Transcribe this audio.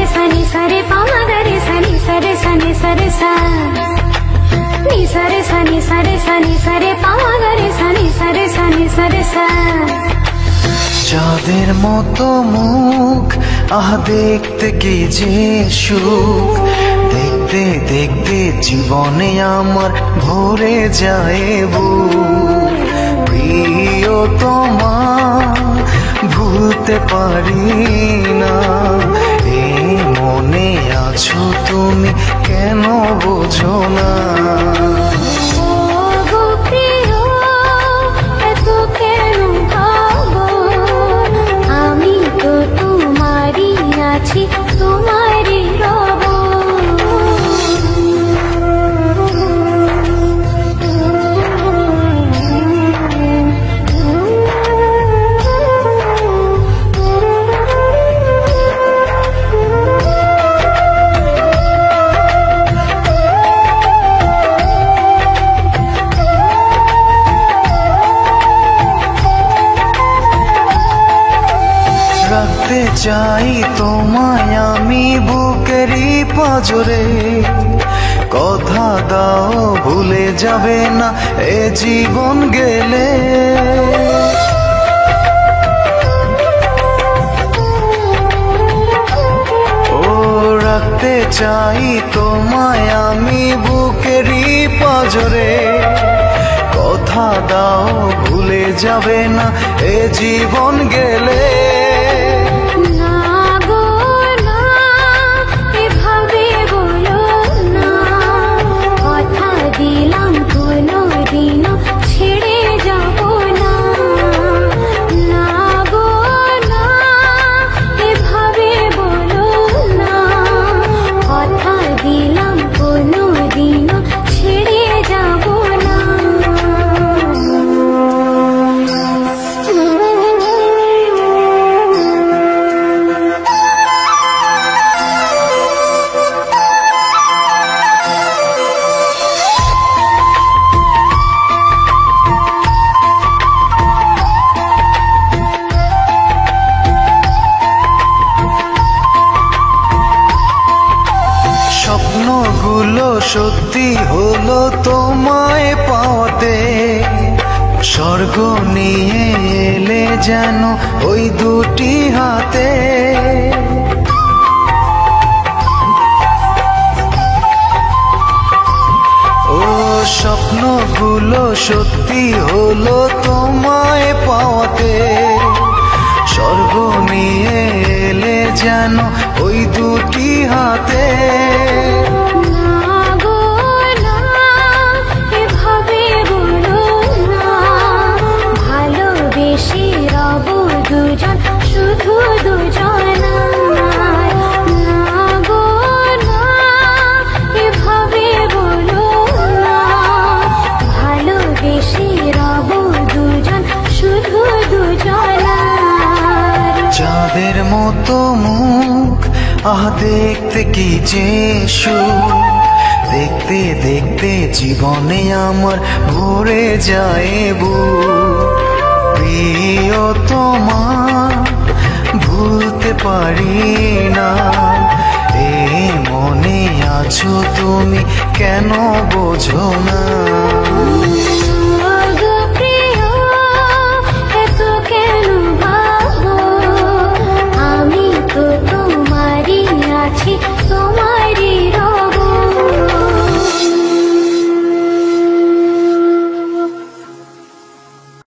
सनि सरे पामा गरे सनि सरे सा नि सरे सनि पामा गरे सनि सरे सा। চাঁদের মতো মুখ আহ দেখতে কি যে সুখ, দেখতে দেখতে জীবনে আমার ভরে যায় বুক। প্রিয়তমা ভুলতে পারি না, এই মনে আছো তুমি কেন বোঝো না। तुम्हारी रब রাখতে চাই তোমায় আমি বুকেরই পাঁজরে, কথা দাও ভুলে যাবে না এ জীবন গেলে। ও রাখতে চাই তোমায় আমি বুকেরই পাঁজরে, কথা দাও ভুলে যাবে না এ জীবন গেলে। স্বপ্নগুলো সত্যি হলো তোমায় পাওয়াতে, স্বর্গ নিয়ে এলে যেন ওই দুটি হাতে। ও স্বপ্নগুলো সত্যি হলো তোমায় পাওয়াতে, স্বর্গ নিয়ে এলে যেন ওই দুটি হাতে। শুধু দুজন এভাবে বলো না, ভালোবেসে রব দুজন শুধু দুজন। চাঁদের মতো মুখ আহ দেখতে কি যে সুখ, দেখতে দেখতে জীবনে আমার ভরে যায় বুক। প্রিয়তমা ভুলতে পারি না, এই মনে আছো তুমি কেন বোঝো না। প্রিয় এত কেন ভাবো, আমি তো তোমারই আছি।